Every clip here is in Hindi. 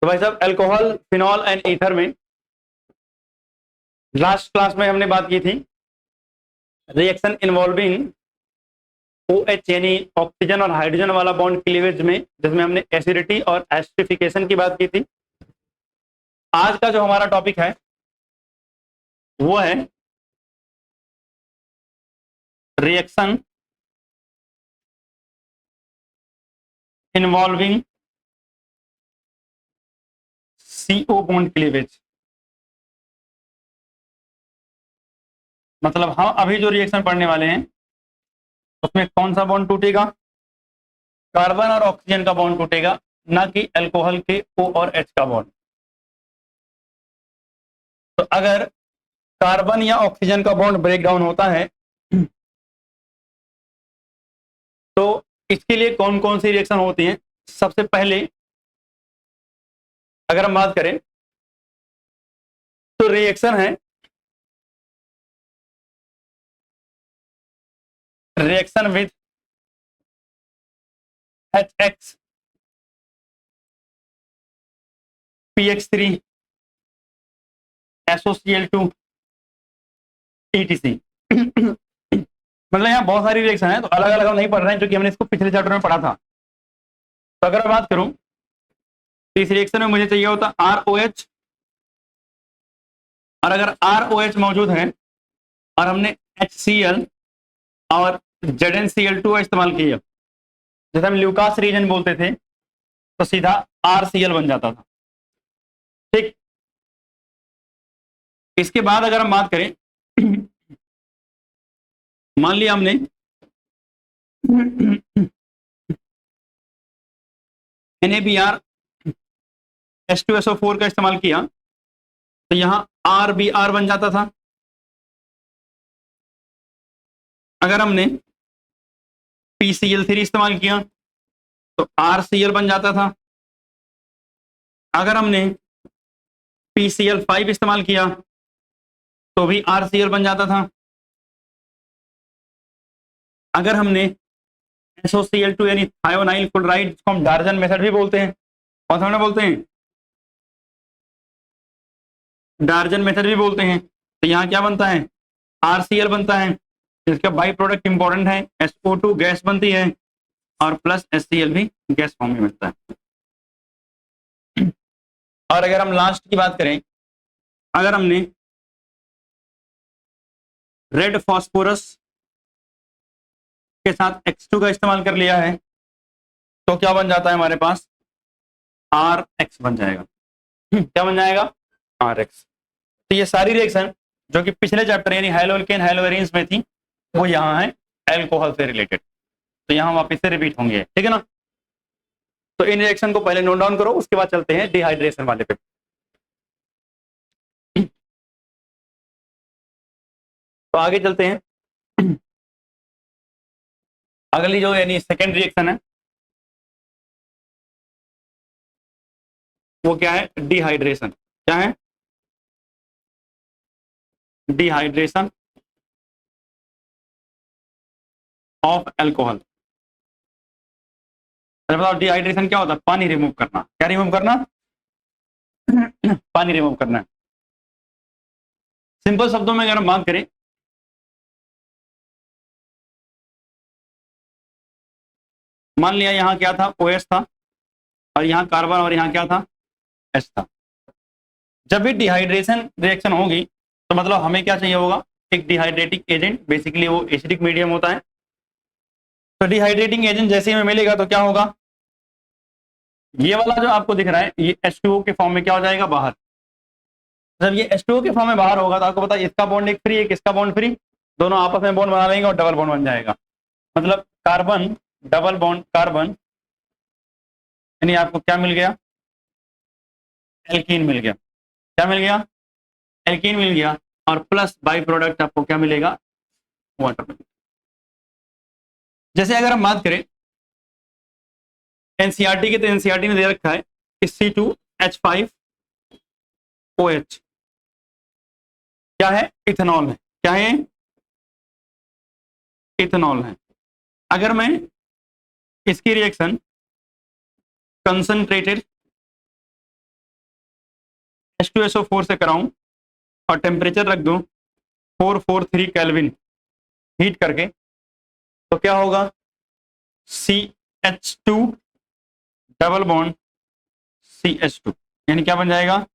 तो भाई साहब अल्कोहल, फिनॉल एंड ईथर में लास्ट क्लास में हमने बात की थी रिएक्शन इन्वॉल्विंग OH यानी ऑक्सीजन और हाइड्रोजन वाला बॉन्ड क्लीवेज में, जिसमें हमने एसिडिटी और एस्टरिफिकेशन की बात की थी। आज का जो हमारा टॉपिक है वो है reaction involving CO bond cleavage. मतलब हम अभी जो रिएक्शन पढ़ने वाले हैं उसमें कौन सा बॉन्ड टूटेगा? कार्बन और ऑक्सीजन का बॉन्ड टूटेगा, ना कि अल्कोहल के O और H का बॉन्ड। तो अगर कार्बन या ऑक्सीजन का बॉन्ड ब्रेक डाउन होता है तो इसके लिए कौन कौन सी रिएक्शन होती हैं? सबसे पहले अगर हम बात करें तो रिएक्शन है reaction with HX PX3 SOCl2 ETC। मतलब यहाँ बहुत सारी रिएक्शन है, तो अलग अलग हम नहीं पढ़ रहे हैं क्योंकि हमने इसको पिछले चैप्टर में पढ़ा था। तो अगर मैं बात करूं तो इस रिएक्शन में मुझे चाहिए होता ROH, और अगर ROH मौजूद है और हमने HCl और ZnCl2 का इस्तेमाल किया, जैसे हम ल्यूकास रीजन बोलते थे, तो सीधा RCl बन जाता था। ठीक, इसके बाद अगर हम बात करें मान लिया हमने NaBr H2SO4 का इस्तेमाल किया, तो यहां RBr बन जाता था। अगर हमने PCl3 इस्तेमाल किया तो RCl बन जाता था। अगर हमने PCl5 इस्तेमाल किया तो भी RCl बन जाता था। अगर हमने SOCl2 यानी थायोनाइल क्लोराइड, जिसको हम डार्जन मेथड भी बोलते हैं, कौन सा बोलते हैं? डार्जन मेथड भी बोलते हैं, तो यहाँ क्या बनता है? RCl बनता है। इसका बाई प्रोडक्ट इंपॉर्टेंट है, SO2 गैस बनती है और प्लस HCl भी गैस फॉर्म में मिलता है। और अगर हम लास्ट की बात करें, अगर हमने रेड फॉस्फोरस के साथ X2 का इस्तेमाल कर लिया है, तो क्या बन जाता है हमारे पास? RX बन जाएगा। क्या बन जाएगा? RX। तो ये सारी रिएक्शन जो कि पिछले चैप्टर यानी हैलोअल्केन हैलोवेरिन्स में थी, वो यहाँ है अल्कोहल से रिलेटेड, तो यहाँ वापस से रिपीट होंगे। ठीक है ना? तो इन रिएक्शन को पहले नोट डाउन करो, उसके बाद चलते हैं डिहाइड्रेशन वाले पे। तो आगे चलते हैं। अगली जो यानी सेकेंड रिएक्शन है वो क्या है? डिहाइड्रेशन। क्या है? Dehydration of alcohol. अरे बताओ, डिहाइड्रेशन क्या होता है? पानी रिमूव करना। क्या रिमूव करना? पानी रिमूव करना। सिंपल शब्दों में अगर हम बात करें, मान लिया यहाँ क्या था? OH था, और यहाँ कार्बन, और यहाँ क्या था? H था। जब भी डिहाइड्रेशन रिएक्शन होगी तो मतलब हमें क्या चाहिए होगा? एक डिहाइड्रेटिंग एजेंट, बेसिकली वो एसिडिक मीडियम होता है। तो डिहाइड्रेटिंग एजेंट जैसे हमें मिलेगा तो क्या होगा? ये वाला जो आपको दिख रहा है ये H2O के फॉर्म में क्या हो जाएगा? बाहर। जब ये H2O के फॉर्म में बाहर होगा तो आपको पता है इसका बॉन्ड एक फ्री, एक इसका बॉन्ड फ्री, दोनों आपस में बॉन्ड बना लेंगे और डबल बॉन्ड बन जाएगा। मतलब कार्बन डबल बॉन्ड कार्बन, यानी आपको क्या मिल गया? एल्कीन मिल गया। क्या मिल गया? एल्कीन मिल गया, और प्लस बाई प्रोडक्ट आपको क्या मिलेगा? वाटर मिल गया। जैसे अगर हम बात करें एनसीईआरटी के, तो एनसीईआरटी ने दे रखा है कि C2H5OH क्या है? इथेनॉल है। क्या है? इथेनॉल है। अगर मैं इसकी रिएक्शन कंसंट्रेटेड H2SO4 से कराऊं और टेम्परेचर रख दूं 443 केल्विन हीट करके, तो क्या होगा, CH2 डबल बॉन्ड CH2, यानी क्या बन जाएगा,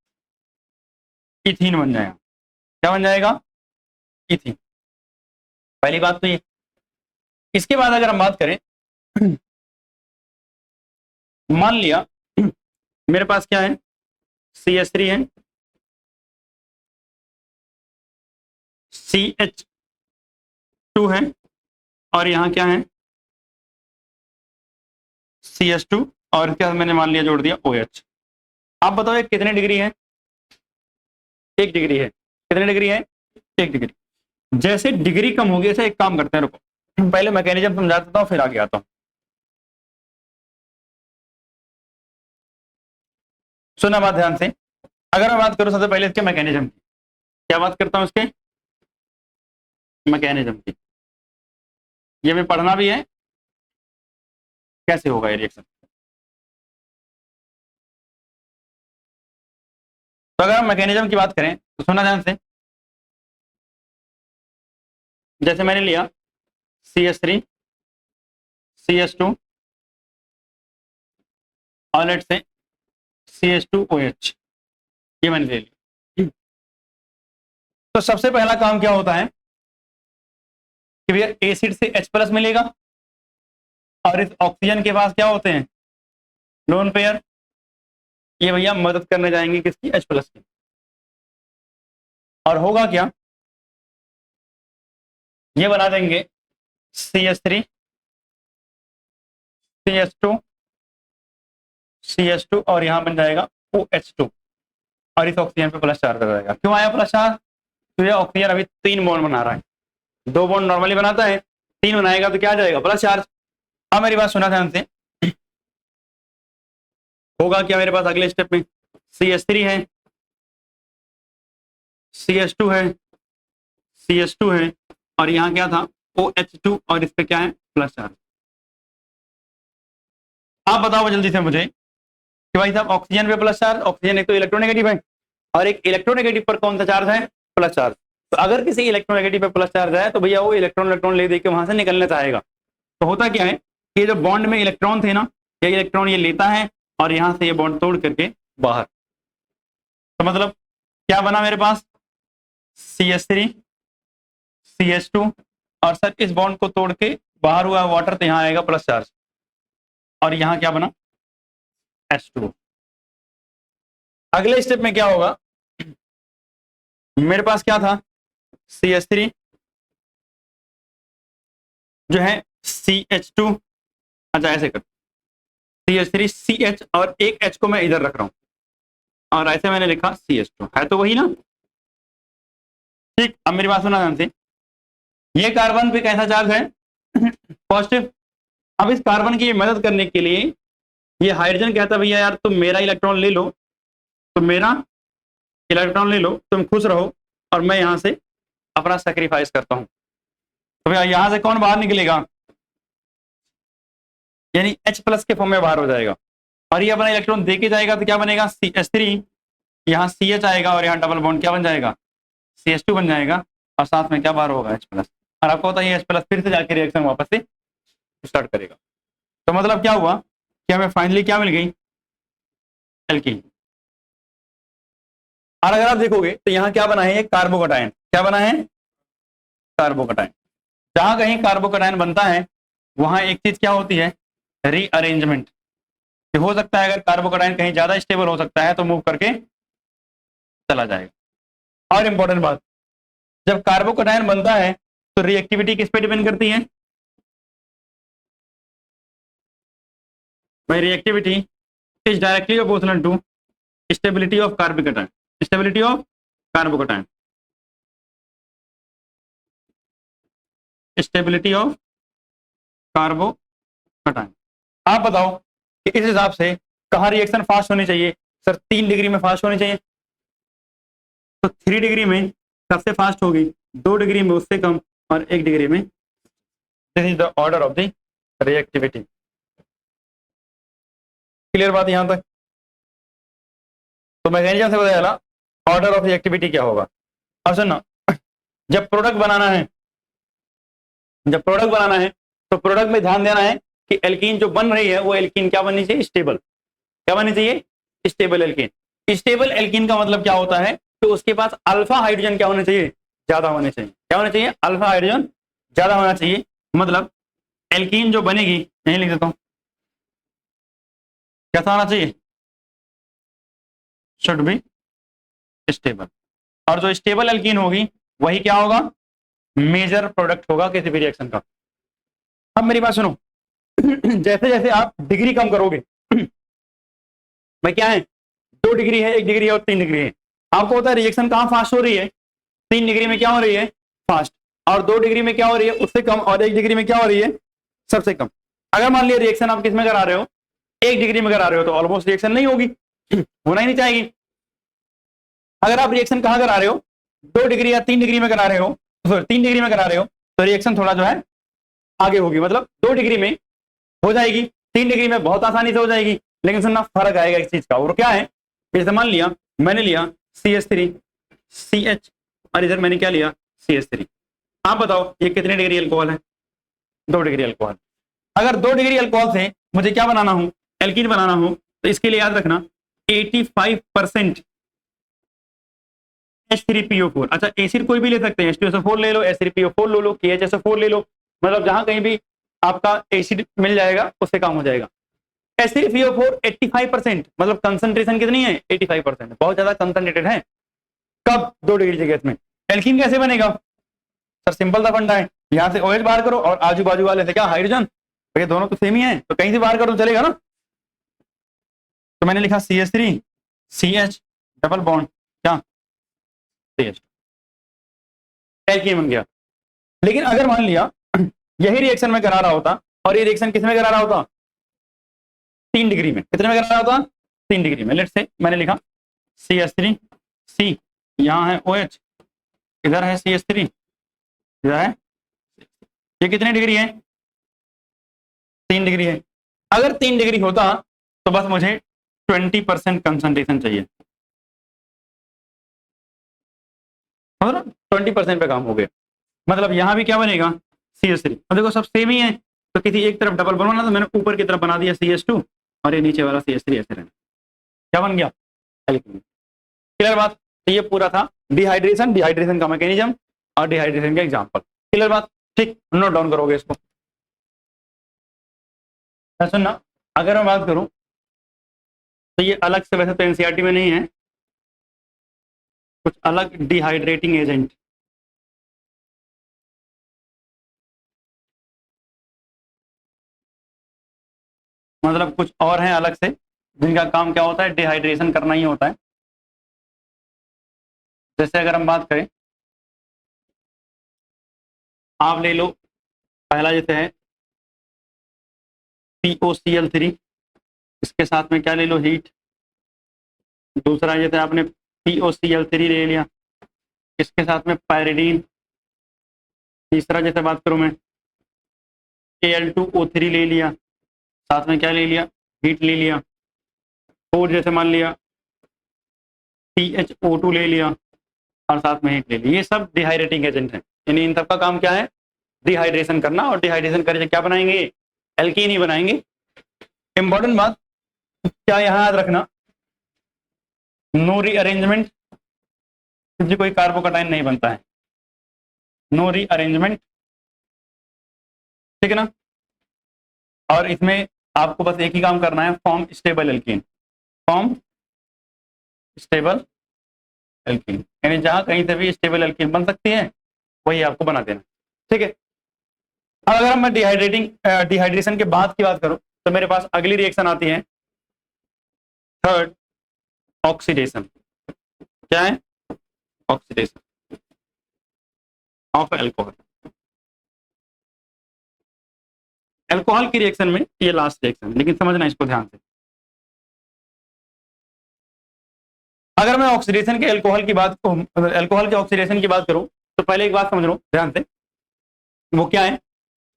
इथीन बन जाएगा। क्या बन जाएगा, इथीन। पहली बात तो ये। इसके बाद अगर हम बात करें, मान लिया मेरे पास क्या है, CH3 है, CH2 है, और यहां क्या है, CH2, और क्या मैंने मान लिया जोड़ दिया OH। आप बताओ ये कितने डिग्री है, 1 डिग्री है। कितने डिग्री है, 1 डिग्री। जैसे डिग्री कम होगी, ऐसे एक काम करते हैं, रुको पहले मैकेनिज्म समझा देता हूं, फिर आगे आता हूं। सुना बात ध्यान से। अगर मैं बात करूं सबसे पहले इसके मैकेनिज्म की, क्या बात करता हूं, इसके मैकेनिज्म की, ये भी पढ़ना भी है, कैसे होगा ये रिएक्शन। तो अगर हम मैकेनिज्म की बात करें तो सुना ध्यान से। जैसे मैंने लिया CH3 CH2 और लेट से CH2OH, ये मैंने ले लिया। तो सबसे पहला काम क्या होता है कि भैया एसिड से H+ मिलेगा, और इस ऑक्सीजन के पास क्या होते हैं, लोन पेयर। ये भैया मदद करने जाएंगे किसकी, H+ की। और होगा क्या, ये बना देंगे CH3 CH2 CH2, और यहां बन जाएगा OH2, और इस ऑक्सीजन पे प्लस चार्ज आ जाएगा। क्यों आया प्लस चार्ज, तो ये ऑक्सीजन अभी 3 बॉन्ड बना रहा है, 2 बॉन्ड नॉर्मली बनाता है, 3 बनाएगा तो क्या आ जाएगा, प्लस चार्ज। अब मेरी बात सुना ध्यान से, होगा क्या मेरे पास अगले स्टेप में, CH3 है, CH2 है, CH2 है, और यहाँ क्या था, OH2, और इस पे क्या है, प्लस चार्ज। आप बताओ जल्दी से मुझे कि भाई साहब ऑक्सीजन पे प्लस चार्ज, ऑक्सीजन एक तो इलेक्ट्रोनेगेटिव है, और एक इलेक्ट्रोनेगेटिव पर कौन सा चार्ज है, प्लस चार्ज। तो अगर किसी इलेक्ट्रोनेगेटिव पे प्लस चार्ज है तो भैया वो इलेक्ट्रॉन ले दे के वहां से निकलना चाहेगा। तो होता क्या है कि जो बॉन्ड में इलेक्ट्रॉन थे ना, ये इलेक्ट्रॉन ये लेता है और यहां से ये बॉन्ड तोड़ करके बाहर। तो मतलब क्या बना मेरे पास, CH3 CH2, और सर इस बॉन्ड को तोड़ के बाहर हुआ वाटर, तो यहाँ आएगा प्लस चार्ज, और यहाँ क्या बना, H2। अगले स्टेप में क्या होगा, मेरे पास क्या था, CH3 जो है CH2, अच्छा ऐसे कर, CH3 CH, और एक H को मैं इधर रख रहा हूं, और ऐसे मैंने लिखा CH2, है तो वही ना। ठीक, अब मेरी बात सुना ध्यान से, ये कार्बन पे कैसा चार्ज है, पॉजिटिव। अब इस कार्बन की मदद करने के लिए ये हाइड्रोजन कहता है भैया यार तुम मेरा इलेक्ट्रॉन ले लो, तुम मेरा इलेक्ट्रॉन ले लो, तुम खुश रहो, और मैं यहां से अपना सेक्रीफाइस करता हूं। तो भैया यहां से कौन बाहर निकलेगा, यानी H+ के फॉर्म में बाहर हो जाएगा, और ये अपना इलेक्ट्रॉन दे के जाएगा, तो क्या बनेगा, CH3, यहाँ CH आएगा, और यहाँ डबल बॉन्ड क्या बन जाएगा, CH2 बन जाएगा, और साथ में क्या बाहर होगा, H+। और आपको पता है H+ फिर से जाके रिएक्शन वापस से स्टार्ट करेगा। तो मतलब क्या हुआ कि हमें फाइनली क्या मिल गई, एल्कीन। और अगर आप देखोगे तो यहाँ क्या बना है, कार्बोकटायन। क्या बना है, कार्बोकटायन। जहां कहीं कार्बोकटायन बनता है वहां एक चीज क्या होती है, रीअरेंजमेंट। हो सकता है अगर कार्बोकटायन कहीं ज्यादा स्टेबल हो सकता है तो मूव करके चला जाएगा। और इंपॉर्टेंट बात, जब कार्बोकटायन बनता है तो रिएक्टिविटी किस पे डिपेंड करती है भाई, reactivity is directly proportional to stability of carbocation, stability of carbocation, stability of carbocation. आप बताओ कि इस हिसाब से कहाँ रिएक्शन फास्ट होनी चाहिए, सर 3 डिग्री में फास्ट होनी चाहिए, तो 3 डिग्री में सबसे फास्ट होगी, 2 डिग्री में उससे कम, और 1 डिग्री में। This is the order of the reactivity. Clear बात यहां तक। तो मैकेनिज्म से पता चला ऑर्डर ऑफ रिएक्टिविटी क्या होगा। अब सुनो, जब प्रोडक्ट बनाना है, तो प्रोडक्ट में ध्यान देना है कि एल्कीन जो बन रही है वो एल्कीन क्या बननी चाहिए, स्टेबल। क्या बननी चाहिए, स्टेबल एल्कीन। स्टेबल एल्कीन का मतलब क्या होता है, तो उसके पास अल्फा हाइड्रोजन क्या होने चाहिए, ज्यादा होने चाहिए। क्या होना चाहिए, अल्फा हाइड्रोजन ज्यादा होना चाहिए। मतलब एल्कीन जो बनेगी, यहीं लिख देता हूं, कैसा होना चाहिए, शुड बी स्टेबल। और जो स्टेबल एल्कीन होगी वही क्या होगा, मेजर प्रोडक्ट होगा किसी भी रिएक्शन का। अब मेरी बात सुनो, जैसे जैसे आप डिग्री कम करोगे, भाई क्या है, 2 डिग्री है, 1 डिग्री है और 3 डिग्री है, आपको पता है रिएक्शन कहाँ फास्ट हो रही है, 3 डिग्री में क्या हो रही है, फास्ट। और 2 डिग्री में क्या हो रही है, उससे कम। और 1 डिग्री में क्या हो रही है, सबसे कम। अगर मान लिया रिएक्शन आप किस में करा रहे हो, 1 डिग्री में करा रहे हो, तो ऑलमोस्ट रिएक्शन नहीं होगी, होना ही नहीं चाहेगी। अगर आप रिएक्शन कहाँ करा रहे हो, 2 डिग्री या 3 डिग्री में करा रहे हो, 3 डिग्री में करा रहे हो, तो रिएक्शन थोड़ा जो है आगे होगी। मतलब 2 डिग्री में हो जाएगी, 3 डिग्री में बहुत आसानी से हो जाएगी। लेकिन सुनना, फर्क आएगा इस चीज का, और क्या है, जैसे मान लिया मैंने लिया CH3 CH, और इधर मैंने क्या लिया, CH3। आप बताओ ये कितने डिग्री अल्कोहल है, 2 डिग्री अल्कोहल। अगर 2 डिग्री अल्कोहल से मुझे क्या बनाना हो, एल्कीन बनाना हो, तो इसके लिए याद रखना 85% H3PO4। अच्छा, एसिड कोई भी ले सकते हैं, H2SO4 ले लो, H3PO4 ले लो, KHSO4 ले लो। मतलब जहां कहीं भी आपका एसिड मिल जाएगा उससे काम हो जाएगा। H3PO4 85%, मतलब कंसंट्रेशन कितनी है, 85%, बहुत ज्यादा कंसंट्रेटेड है। कब, 2 डिग्री के केस में। एल्कीन कैसे बनेगा सर, सिंपल सा फंडा है, यहाँ से OH बाहर करो और आजू बाजू वाले से क्या, हाइड्रोजन। भैया दोनों तो सेम ही है, तो कहीं से बाहर करो चलेगा ना। तो मैंने लिखा CH3 CH डबल बॉन्ड क्या, CH, एल्कीन बन गया। लेकिन अगर मान लिया यही रिएक्शन में करा रहा होता, और ये रिएक्शन किस में करा रहा होता, 3 डिग्री में। कितने में करा रहा होता, 3 डिग्री में। लेट से मैंने लिखा CH3 C, यहाँ है OH, इधर है CH3, इधर है, ये कितनी डिग्री है, 3 डिग्री है। अगर 3 डिग्री होता तो बस मुझे 20% कंसंट्रेशन चाहिए, 20% पे काम हो गया। मतलब यहां भी क्या बनेगा, CH3। अब देखो सब सेम ही है, तो किसी एक तरफ डबल बनवाना, तो मैंने ऊपर की तरफ बना दिया CH2, और ये नीचे वाला CH3 ऐसे रहना। क्या बन गया, एल्कीन। क्लियर बात। तो ये पूरा था डिहाइड्रेशन का मैकेनिज्म और डिहाइड्रेशन का एग्जांपल। क्लियर बात, ठीक, नोट डाउन करोगे इसको। सुनना, अगर मैं बात करूं तो ये अलग से, वैसे तो एनसीईआरटी में नहीं है, कुछ अलग डिहाइड्रेटिंग एजेंट, मतलब कुछ और हैं अलग से, जिनका काम क्या होता है, डिहाइड्रेशन करना ही होता है। जैसे अगर हम बात करें, आप ले लो, पहला जैसे है POCl3, इसके साथ में क्या ले लो, हीट। दूसरा जैसे आपने POCl3 ले लिया, इसके साथ में पायरिडीन। तीसरा जैसे बात करूं मैं, Al2O3 ले लिया, साथ में क्या ले लिया, हीट ले लिया। और जैसे मान लिया THO2 ले लिया और साथ में हीट ले ली। ये सब डिहाइड्रेटिंग एजेंट हैं, यानी इन सब का काम क्या है, डिहाइड्रेशन करना। और डिहाइड्रेशन करके क्या बनाएंगे, एल्कीन ही बनाएंगे। इंपॉर्टेंट बात क्या यहाँ याद रखना, नो रीअरेंजमेंट, कोई कार्बोकटाइन नहीं बनता है, नो रीअरेंजमेंट, ठीक है ना। और इसमें आपको बस एक ही काम करना है, form stable alkene, form stable alkene, यानी जहां कहीं से भी स्टेबल एल्कीन बन सकती है वही आपको बना देना, ठीक है। अब अगर मैं डिहाइड्रेशन के बाद की बात करूं, तो मेरे पास अगली रिएक्शन आती है, थर्ड, ऑक्सीडेशन। क्या है, ऑक्सीडेशन ऑफ एल्कोहल। एल्कोहल की रिएक्शन में ये लास्ट रिएक्शन, लेकिन समझना इसको ध्यान से। अगर मैं ऑक्सीडेशन के एल्कोहल की बात को, एल्कोहल के ऑक्सीडेशन की बात करूं, तो पहले एक बात समझ लो ध्यान से, वो क्या है।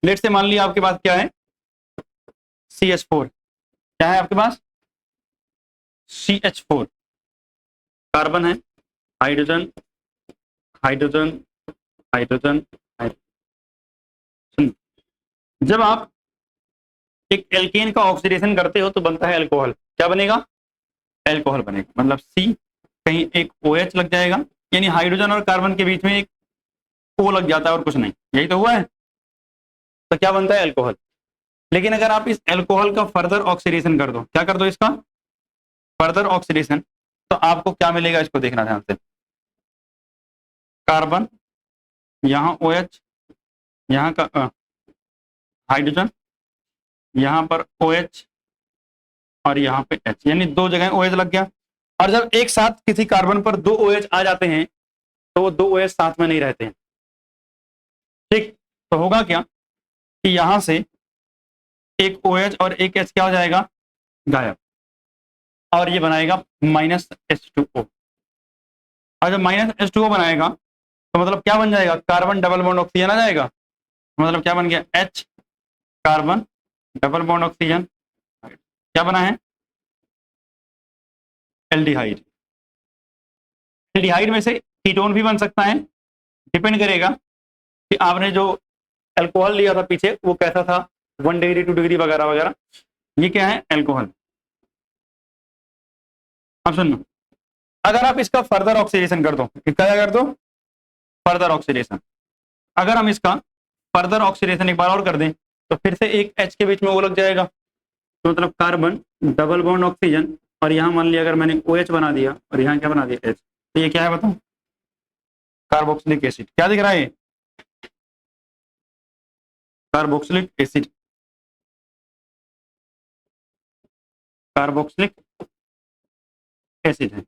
लेट से मान लिया आपके पास क्या है, CH4, क्या है आपके पास, CH4 कार्बन है, हाइड्रोजन हाइड्रोजन हाइड्रोजन हाइड्रोजन। जब आप एक एल्केन का ऑक्सीडेशन करते हो तो बनता है अल्कोहल। क्या बनेगा? अल्कोहल बनेगा। मतलब सी कहीं एक OH लग जाएगा, यानी हाइड्रोजन और कार्बन के बीच में एक O लग जाता है और कुछ नहीं, यही तो हुआ है। तो क्या बनता है? अल्कोहल। लेकिन अगर आप इस अल्कोहल का फर्दर ऑक्सीडेशन कर दो, क्या कर दो इसका फर्दर ऑक्सीडेशन, तो आपको क्या मिलेगा इसको देखना ध्यान से। कार्बन, यहाँ OH, यहाँ का हाइड्रोजन, यहाँ पर OH और यहाँ पे H, यानी दो जगह OH लग गया। और जब एक साथ किसी कार्बन पर दो OH आ जाते हैं तो वो दो OH साथ में नहीं रहते हैं। ठीक, तो होगा क्या कि यहां से एक OH और एक H क्या हो जाएगा? गायब। और ये बनाएगा -H2O। और जब -H2O बनाएगा तो मतलब क्या बन जाएगा? कार्बन डबल बॉन्ड ऑक्सीजन आ जाएगा। मतलब क्या बन गया? H carbon double bond oxygen, क्या बना है? एल्डिहाइड। एल्डिहाइड में से कीटोन भी बन सकता है, डिपेंड करेगा कि आपने जो अल्कोहल लिया था पीछे वो कैसा था, 1 डिग्री 2 डिग्री वगैरह वगैरह। ये क्या है? अल्कोहल। अब सुनो, अगर आप इसका फर्दर ऑक्सीडेशन कर दो, इसका क्या कर दो? Further oxidation. अगर हम इसका फर्दर ऑक्सीडेशन एक बार और कर दें तो फिर से एक H के बीच में वो लग जाएगा। तो मतलब कार्बन डबल बॉन्ड ऑक्सीजन, और यहाँ मान लिया अगर मैंने OH बना दिया और यहाँ क्या बना दिया? H, तो ये क्या है बताओ? Carboxylic acid. क्या दिख रहा है? Carboxylic acid. कार्बोक्सिलिक एसिड है।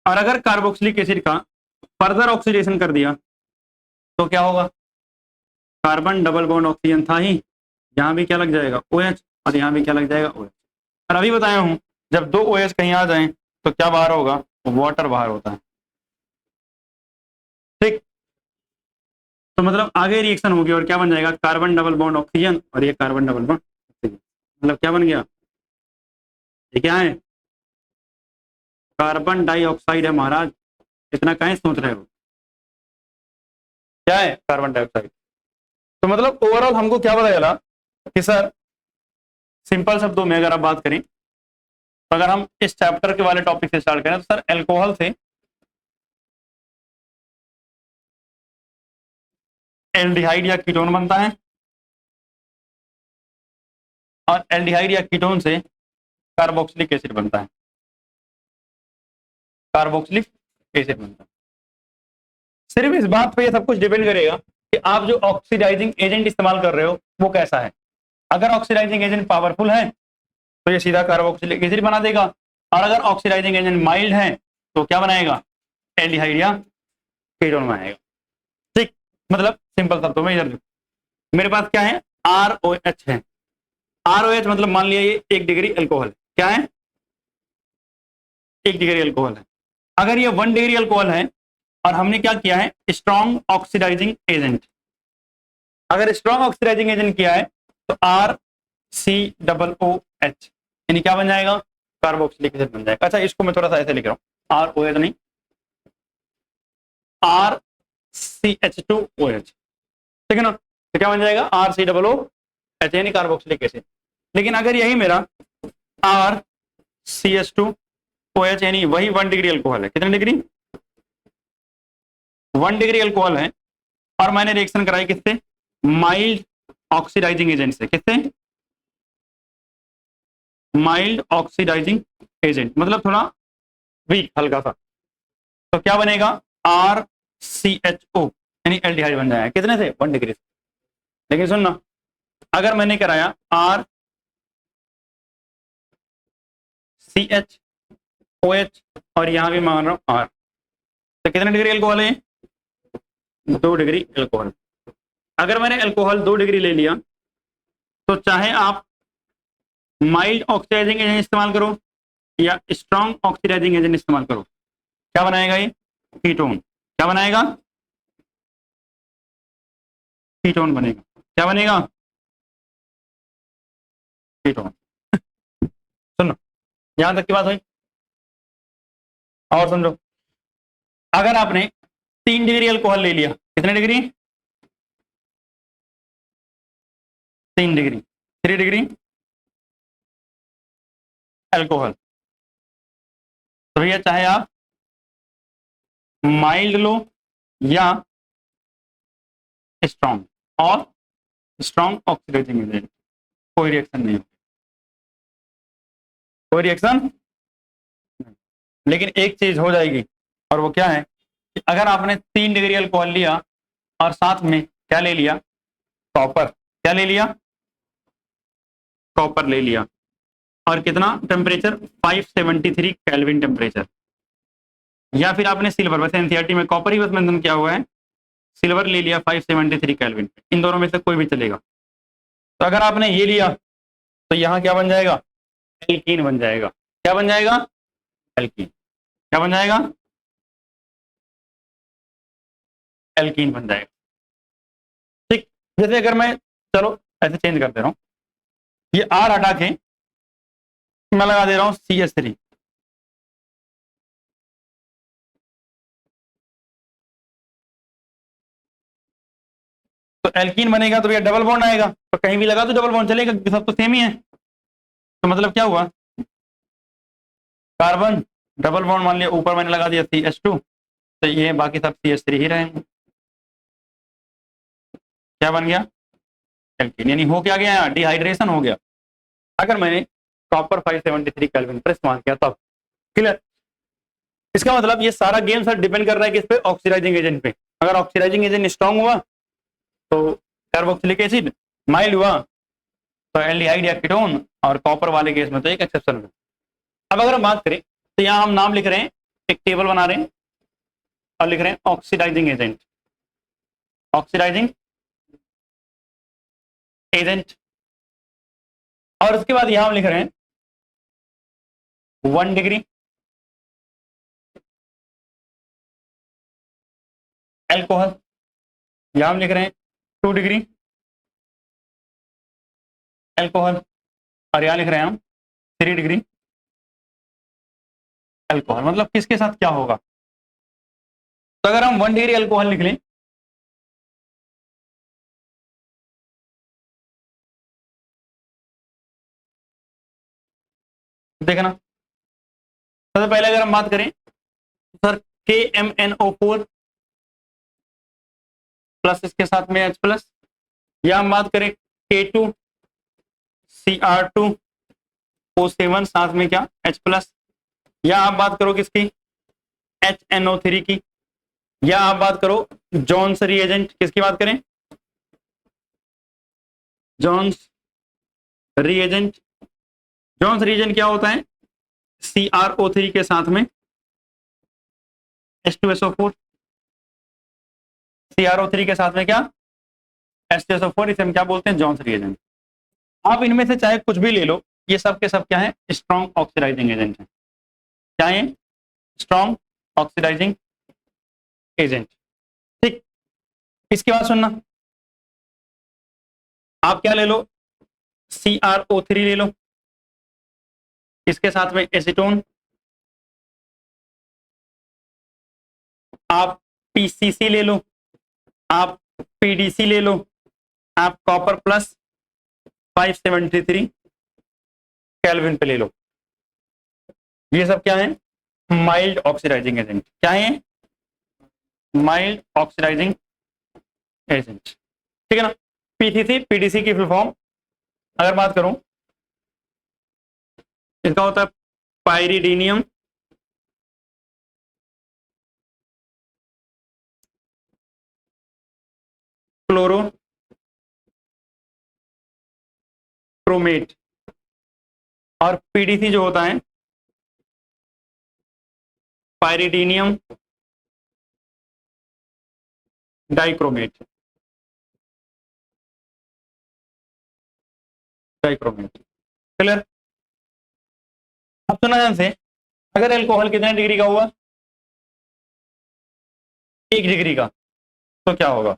और अगर कार्बोक्सिलिक एसिड का फर्दर ऑक्सीडेशन कर दिया तो क्या होगा? कार्बन डबल बॉन्ड ऑक्सीजन था ही, यहाँ भी क्या लग जाएगा? OH, और यहाँ भी क्या लग जाएगा? OH। और अभी बताया हूं जब दो OH कहीं आ जाएं तो क्या बाहर होगा? वाटर बाहर होता है। ठीक, तो मतलब आगे रिएक्शन होगी और क्या बन जाएगा? कार्बन डबल बॉन्ड ऑक्सीजन और ये कार्बन डबल बॉन्ड ऑक्सीजन। मतलब क्या बन गया? ये क्या है? कार्बन डाइऑक्साइड है महाराज। इतना काहे सोच रहे हो? क्या है? Carbon dioxide. तो मतलब ओवरऑल हमको क्या पता चला कि सर, सिंपल शब्दों में अगर आप बात करें तो अगर हम इस चैप्टर के वाले टॉपिक से स्टार्ट करें तो सर एल्कोहल से एल्डिहाइड या कीटोन बनता है, और एल्डिहाइड या कीटोन से कार्बोक्सिलिक एसिड बनता है। कार्बोक्सिलिक एसिड बनता है। सिर्फ इस बात पे ये सब कुछ डिपेंड करेगा कि आप जो ऑक्सीडाइजिंग एजेंट इस्तेमाल कर रहे हो वो कैसा है। अगर ऑक्सीडाइजिंग एजेंट पावरफुल है तो ये सीधा कार्बोक्सिलिक एसिड बना देगा, और अगर ऑक्सीडाइजिंग एजेंट माइल्ड है तो क्या बनाएगा? एल्डिहाइड या कीटोन बनाएगा। ठीक, मतलब सिंपल शब्दों में इधर मेरे पास क्या है? ROH है। ROH मतलब मान लिया ये 1 डिग्री अल्कोहल। क्या है? 1 डिग्री अल्कोहल है। अगर ये 1 डिग्री अल्कोहल है और हमने क्या किया है? Strong oxidising agent. अगर स्ट्रॉन्ग ऑक्सीडाइजिंग एजेंट किया है तो RCOOH, यानी क्या बन जाएगा? कार्बोक्सिलिक एसिड बन जाएगा। अच्छा, इसको मैं थोड़ा सा ऐसे लिख रहा हूँ, ROH नहीं, RCH2OH। ठीक है ना? तो क्या बन जाएगा? RCOOH, यानी कार्बोक्सिलिक एसिड। लेकिन अगर यही मेरा RCH2OH यानी वही 1 डिग्री अल्कोहल है, कितने डिग्री? 1 डिग्री अल्कोहल है, और मैंने रिएक्शन कराई किससे? माइल्ड ऑक्सीडाइजिंग एजेंट से। किससे? माइल्ड ऑक्सीडाइजिंग एजेंट, मतलब थोड़ा वीक, हल्का सा। तो क्या बनेगा? RCHO, यानी एल्डिहाइड बन जाएगा। कितने से? 1 डिग्री से। लेकिन सुनना, अगर मैंने कराया RCHOH और यहां भी मान रहा हूं R, तो कितने डिग्री अल्कोहल है? 2 डिग्री अल्कोहल। अगर मैंने अल्कोहल 2 डिग्री ले लिया तो चाहे आप माइल्ड ऑक्सीडाइजिंग एजेंट इस्तेमाल करो या स्ट्रॉन्ग ऑक्सीडाइजिंग एजेंट इस्तेमाल करो, क्या बनाएगा ये? कीटोन। क्या बनाएगा? कीटोन बनेगा। क्या बनेगा? कीटोन। सुनो, यहां तक की बात हुई, और समझो। अगर आपने 3 डिग्री अल्कोहल ले लिया, कितने डिग्री? 3 डिग्री, 3 डिग्री अल्कोहल, तो भैया चाहे आप माइल्ड लो या स्ट्रॉन्ग, और स्ट्रॉन्ग ऑक्सीडाइजिंग एजेंट, कोई रिएक्शन नहीं होगी, कोई रिएक्शन। लेकिन एक चीज हो जाएगी, और वो क्या है कि अगर आपने 3 डिग्री अल्कोहल लिया और साथ में क्या ले लिया? कॉपर। क्या ले लिया? कॉपर ले लिया, और कितना टेम्परेचर? 573 kelvin temperature. या फिर आपने सिल्वर, वैसे एनसीईआरटी में कॉपर ही बस मेंशन किया हुआ है, सिल्वर ले लिया 573 केल्विन। इन दोनों में से कोई भी चलेगा। तो अगर आपने ये लिया तो यहाँ क्या बन जाएगा? एल्कीन बन जाएगा। क्या बन जाएगा? एल्कीन। क्या बन जाएगा? एल्कीन बन जाएगा। ठीक, जैसे अगर मैं, चलो ऐसे चेंज कर दे रहा हूँ, ये आर हटा के मैं लगा दे रहा हूँ CH3, तो एल्कीन बनेगा, तो भैया डबल बॉन्ड आएगा, तो कहीं भी लगा तो डबल बॉन्ड चलेगा, सब तो सेम ही है। तो मतलब क्या हुआ? कार्बन डबल बॉन्ड, मान लिया ऊपर मैंने लगा दिया CH2, तो ये बाकी सब CH3 ही रहेंगे। क्या बन गया? एल्कीन। यानी हो क्या गया? डिहाइड्रेशन हो गया। अगर मैंने कॉपर 573 केल्विन पर इस्तेमाल किया तब। क्लियर? इसका मतलब ये सारा गेम सर डिपेंड कर रहा है किस पे? ऑक्सीडाइजिंग एजेंट पे। अगर ऑक्सीडाइजिंग एजेंट स्ट्रांग हुआ तो कार्बोक्सिलिक एसिड, माइल्ड हुआ तो एल्डिहाइड या कीटोन, और कॉपर वाले केस में तो एक एक्सेप्शन है। अब अगर हम बात करें तो यहाँ हम नाम लिख रहे हैं, एक टेबल बना रहे हैं और लिख रहे हैं ऑक्सीडाइजिंग एजेंट, ऑक्सीडाइजिंग एजेंट, और उसके बाद यहां हम लिख रहे हैं 1 डिग्री एल्कोहल, यहां हम लिख रहे हैं 2 डिग्री एल्कोहल, और यहां लिख रहे हैं हम 3 डिग्री एल्कोहल। मतलब किसके साथ क्या होगा? तो अगर हम 1 डिग्री एल्कोहल लिख लें, देखना, सबसे पहले अगर हम बात करें सर KMnO4 प्लस इसके साथ में H प्लस, या हम बात करें K2Cr2O7 साथ में क्या? H प्लस, या आप बात करो किसकी? HNO3 की, या आप बात करो जॉन्स रिएजेंट, किसकी बात करें? Johns reagent. जॉन्स रिएजेंट क्या होता है? CrO3 के साथ में H2SO4, CrO3 के साथ में क्या? H2SO4, इसे हम क्या बोलते हैं? Johns reagent. आप इनमें से चाहे कुछ भी ले लो, ये सब के सब क्या है? स्ट्रॉन्ग ऑक्सीडाइजिंग एजेंट है। क्या है? Strong oxidising agent. ठीक, इसके बाद सुनना, आप क्या ले लो? CrO3 ले लो, इसके साथ में एसीटोन, आप PCC ले लो, आप PDC ले लो, आप कॉपर प्लस 573 केल्विन पे ले लो। ये सब क्या है? Mild oxidising agent. क्या है? Mild oxidising agent. ठीक है ना? PCC PDC की फुल फॉर्म अगर बात करूं, इसका होता है पायरिडीनियम क्लोरो क्रोमेट, और PDC जो होता है पायरिडीनियम डाइक्रोमेट, डाइक्रोमेट। क्लियर? अब सुना ध्यान से, अगर एल्कोहल कितने डिग्री का हुआ? 1 डिग्री का, तो क्या होगा?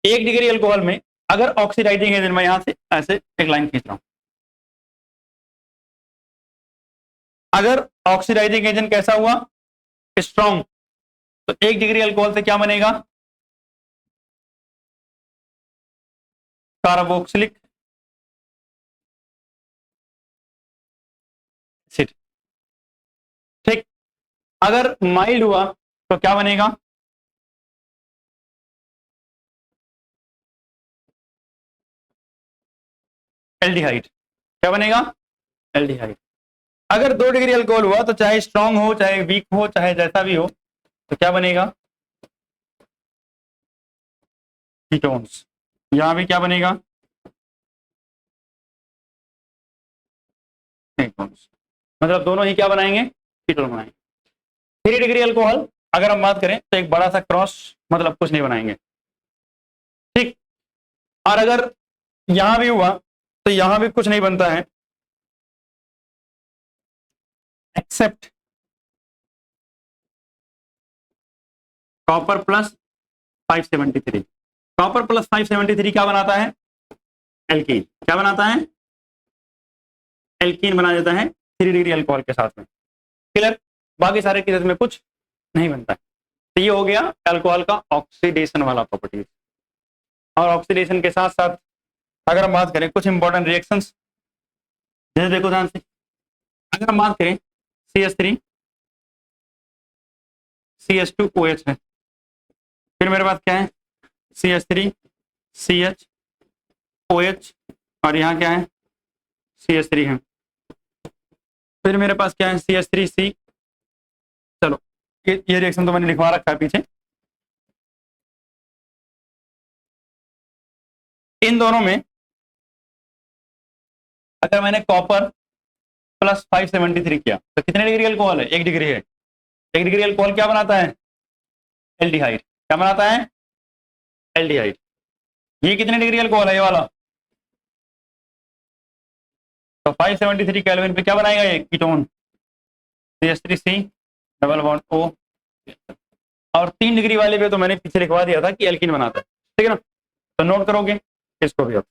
1 डिग्री एल्कोहल में अगर ऑक्सीडाइजिंग एजेंट, मैं यहां से ऐसे एक लाइन खींच रहा हूं, अगर ऑक्सीडाइजिंग एजेंट कैसा हुआ? स्ट्रॉन्ग, तो 1 डिग्री अल्कोहल से क्या बनेगा? Carboxylic acid. ठीक, अगर माइल्ड हुआ तो क्या बनेगा? एल्डिहाइड। क्या बनेगा? एल्डिहाइड। अगर 2 डिग्री अल्कोहल हुआ तो चाहे स्ट्रांग हो, चाहे वीक हो, चाहे जैसा भी हो, तो क्या बनेगा? कीटोन्स। यहां भी क्या बनेगा? कीटोन्स। मतलब दोनों ही क्या बनाएंगे? कीटोन बनाएंगे। 3 डिग्री अल्कोहल अगर हम बात करें तो एक बड़ा सा क्रॉस, मतलब कुछ नहीं बनाएंगे। ठीक, और अगर यहां भी हुआ तो यहां भी कुछ नहीं बनता है except copper plus 573। Copper plus 573 क्या बनाता है? एल्कीन। क्या बनाता है? एल्कीन बना देता है 3 डिग्री अल्कोहल के साथ में। क्लियर? बाकी सारे केसेस में कुछ नहीं बनता है। तो ये हो गया अल्कोहल का ऑक्सीडेशन वाला प्रॉपर्टीज। और ऑक्सीडेशन के साथ साथ अगर हम बात करें कुछ इंपॉर्टेंट रिएक्शंस, जैसे देखो ध्यान से, अगर हम बात करें CH3 CH2OH है, फिर मेरे पास क्या है? CH3 CHOH, और यहाँ क्या है? CH3 है। फिर मेरे पास क्या है? CH3C। चलो ये रिएक्शन तो मैंने लिखवा रखा है पीछे। इन दोनों में अगर मैंने कॉपर प्लस 573 किया तो कितने डिग्री अल्कोहल है? 1 डिग्री है। 1 डिग्री अल्कोहल क्या बनाता है? एल्डिहाइड। क्या बनाता है? एल्डिहाइड। ये कितने डिग्री अल्कोहल है? ये वाला तो 573 केल्विन पे क्या बनाएगा? ये ketone CH3C double bond O। और 3 डिग्री वाले पे तो मैंने पीछे लिखवा दिया था कि एल्कीन बनाता है। ठीक है ना? तो नोट करोगे इसको भी आप।